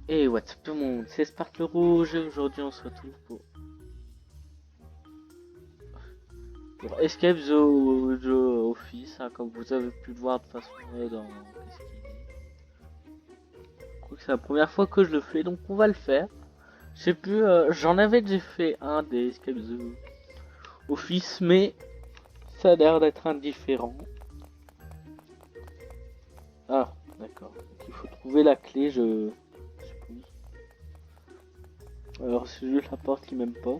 Et what's up tout le monde, c'est Spark le Rouge et aujourd'hui on se retrouve pour Escape the Office, hein, comme vous avez pu le voir de façon dans qu'est-ce qu'il dit. Je crois que c'est la première fois que je le fais donc on va le faire. Je sais plus, j'en avais déjà fait un des Escape the Office mais ça a l'air d'être indifférent. Ah d'accord, donc il faut trouver la clé je suppose. Alors c'est juste la porte qui m'aime pas.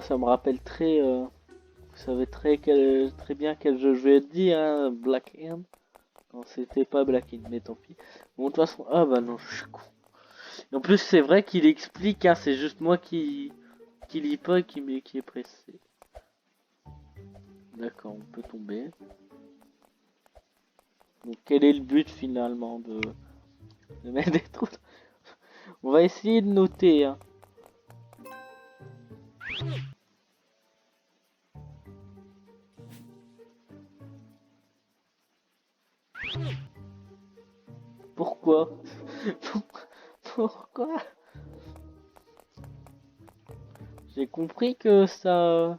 Ça me rappelle très... vous savez très bien quel jeu je vais dire, hein, Black Hand. Non, c'était pas Black Hand, mais tant pis. Bon, de toute façon, ah bah non, je suis con. Et en plus, c'est vrai qu'il explique, hein, c'est juste moi qui lis pas et qui est pressé. D'accord, on peut tomber. Donc, quel est le but finalement de mettre des trous? On va essayer de noter, hein. Pourquoi? Pourquoi? J'ai compris que ça...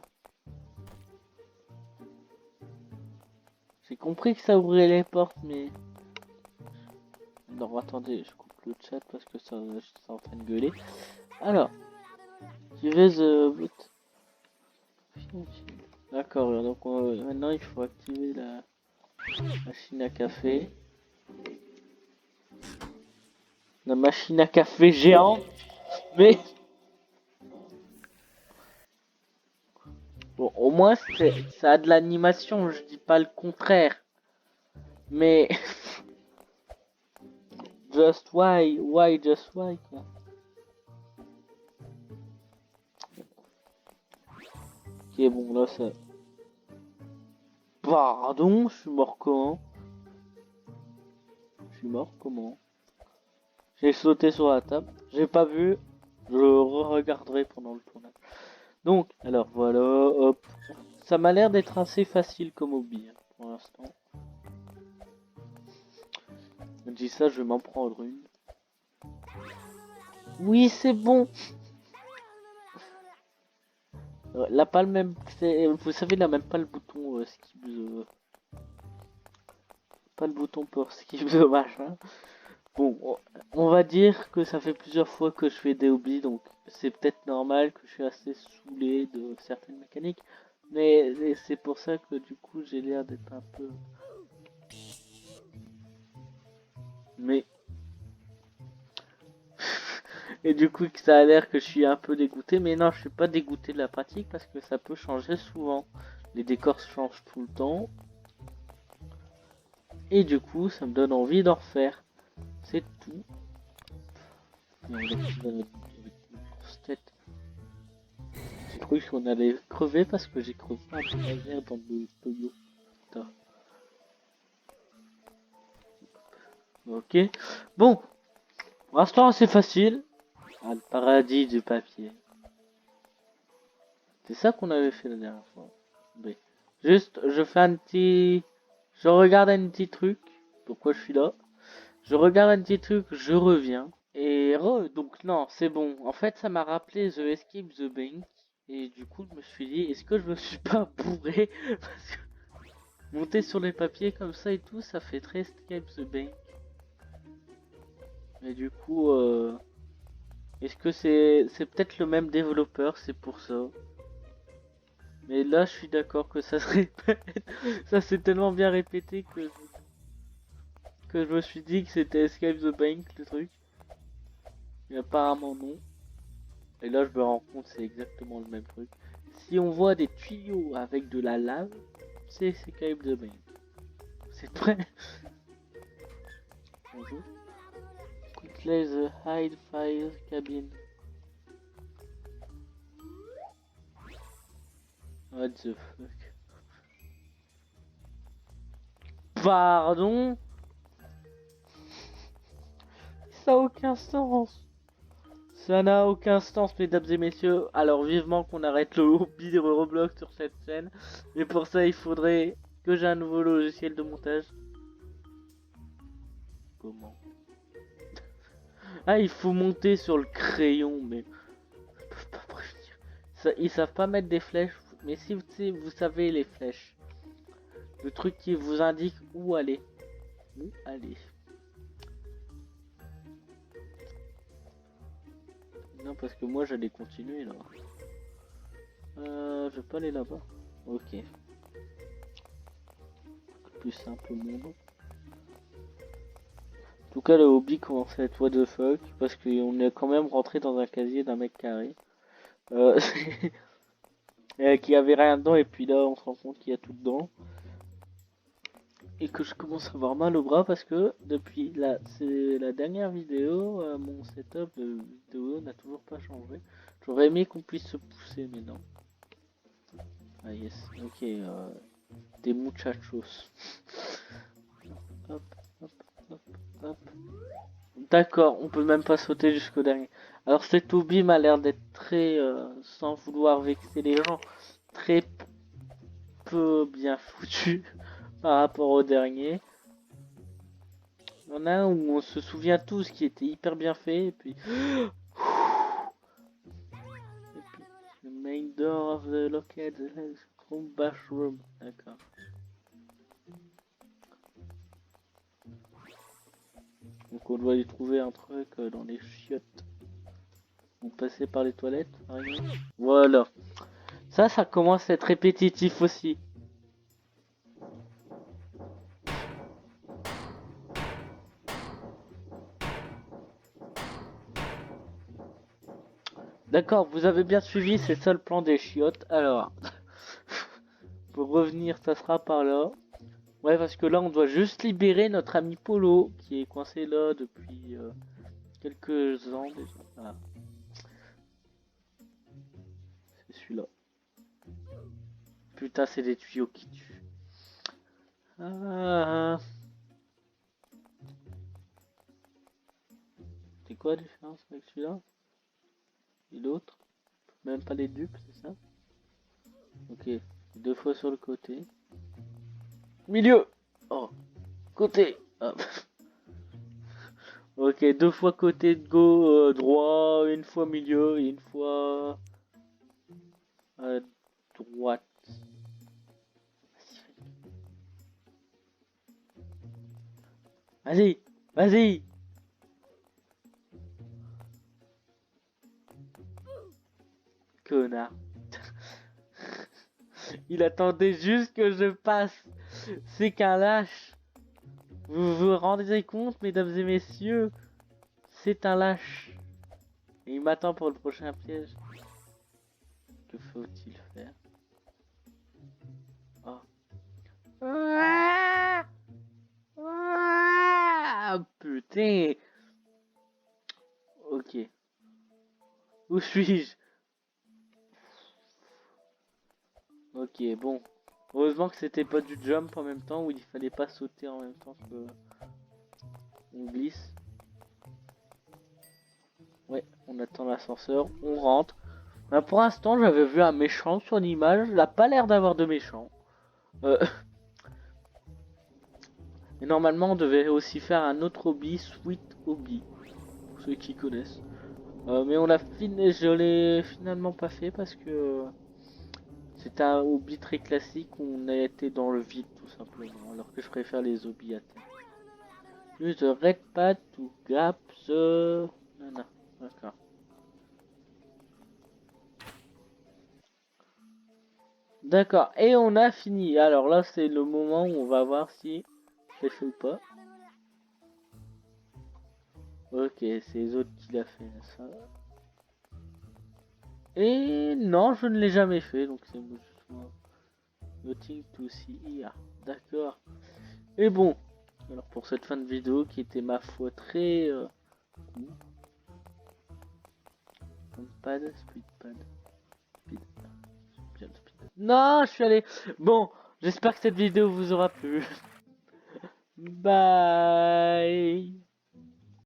J'ai compris que ça ouvrait les portes, mais... Non, attendez, je coupe le chat parce que ça, je suis en train de gueuler. Alors, tu veux the boot. D'accord, donc maintenant il faut activer la machine à café. La machine à café géante. Mais bon, au moins ça a de l'animation, je dis pas le contraire. Mais just why just why quoi. Ok, bon là ça. Pardon, je suis mort comment? Je suis mort comment? J'ai sauté sur la table, j'ai pas vu, je re-regarderai pendant le tournage. Donc, alors voilà, hop. Ça m'a l'air d'être assez facile comme hobby, hein, pour l'instant. Je dis ça, je vais m'en prendre une. Oui, c'est bon. Là, pas le même. Vous savez, là, même pas le bouton skip the. Pas le bouton pour skip the machin. Bon, on va dire que ça fait plusieurs fois que je fais des hobbies, donc c'est peut-être normal que je suis assez saoulé de certaines mécaniques. Mais c'est pour ça que du coup, j'ai l'air d'être un peu. Mais. Et du coup, que ça a l'air que je suis un peu dégoûté. Mais non, je suis pas dégoûté de la pratique parce que ça peut changer souvent. Les décors changent tout le temps. Et du coup, ça me donne envie d'en refaire. C'est tout. J'ai cru qu'on allait crever parce que j'ai crevé un peu laser dans le Toyo. Putain. Ok. Bon, pour l'instant, c'est facile. Ah, le paradis du papier. C'est ça qu'on avait fait la dernière fois. Oui. Juste, je fais un petit... Je regarde un petit truc. Pourquoi je suis là? Je regarde un petit truc, je reviens. Et donc non, c'est bon. En fait, ça m'a rappelé The Escape the Bank. Et du coup, je me suis dit, est-ce que je me suis pas bourré? Parce que monter sur les papiers comme ça et tout, ça fait très Escape the Bank. Mais du coup, est-ce que c'est peut-être le même développeur, c'est pour ça. Mais là, je suis d'accord que ça se répète. Ça s'est tellement bien répété que je me suis dit que c'était Escape the Bank, le truc. Mais apparemment non. Et là, je me rends compte, c'est exactement le même truc. Si on voit des tuyaux avec de la lave, c'est Escape the Bank. C'est prêt. Bonjour. Quickly the hide fire cabin. What the fuck? Pardon? Ça n'a aucun sens. Ça n'a aucun sens, mesdames et messieurs. Alors vivement qu'on arrête le hobby de Roblox sur cette chaîne. Mais pour ça, il faudrait que j'ai un nouveau logiciel de montage. comment? Ah, il faut monter sur le crayon, mais ils peuvent pas prévenir. Ils savent pas mettre des flèches, mais si vous savez les flèches, le truc qui vous indique où aller. Où aller. Non, parce que moi j'allais continuer là. Je vais pas aller là-bas. Ok. Plus simple monde. En tout cas, le hobby commence à être what the fuck, parce qu'on est quand même rentré dans un casier d'un mec carré. Qui avait rien dedans, et puis là on se rend compte qu'il y a tout dedans. Et que je commence à avoir mal au bras parce que depuis c'est la dernière vidéo, mon setup de vidéo n'a toujours pas changé. J'aurais aimé qu'on puisse se pousser, mais non. Ah yes, ok, des muchachos. Hop, hop, hop, hop. D'accord, on peut même pas sauter jusqu'au dernier. Alors cet hobby m'a l'air d'être très, sans vouloir vexer les gens, très peu bien foutu par rapport au dernier. Il y en a un où on se souvient tous qui était hyper bien fait, et puis... The main door of the locket, the home bathroom. D'accord. Donc on doit y trouver un truc dans les chiottes. On passait par les toilettes, par exemple. Voilà. Ça commence à être répétitif aussi. D'accord, vous avez bien suivi, c'est ça le plan des chiottes. Alors, pour revenir, ça sera par là. Ouais, parce que là, on doit juste libérer notre ami Polo, qui est coincé là depuis quelques ans déjà. Ah. C'est celui-là. Putain, c'est des tuyaux qui tuent. Ah. C'est quoi la différence avec celui-là et l'autre? Même pas les dupes, c'est ça? Ok, 2 fois sur le côté. Milieu! Oh, côté! Hop. Ok, 2 fois côté de go droit, 1 fois milieu et 1 fois droite. Vas-y, vas-y! Connard. Il attendait juste que je passe. C'est qu'un lâche. Vous vous rendez compte, mesdames et messieurs? C'est un lâche. Et il m'attend pour le prochain piège. Que faut-il faire? Oh. Ah, putain. Ok. Où suis-je? Ok, bon. Heureusement que c'était pas du jump en même temps, où il fallait pas sauter en même temps que on glisse. Ouais, on attend l'ascenseur, on rentre. Ben, pour l'instant, j'avais vu un méchant sur l'image. Il a pas l'air d'avoir de méchant. Et normalement, on devait aussi faire un autre hobby, Sweet Hobby, pour ceux qui connaissent. Mais je l'ai finalement pas fait parce que c'est un hobby très classique où on a été dans le vide tout simplement, alors que je préfère les hobbies à terre. Use the red pad to grab the... Non, d'accord. D'accord, et on a fini. Alors là, c'est le moment où on va voir si c'est fait ou pas. Ok, c'est les autres qui l'a fait, ça. Et non, je ne l'ai jamais fait, donc c'est moi. Nothing to see here. D'accord. Et bon, alors pour cette fin de vidéo qui était ma foi très cool. Pad, speed pad. Speed. Bien speed. Non, je suis allé. Bon, j'espère que cette vidéo vous aura plu. Bye.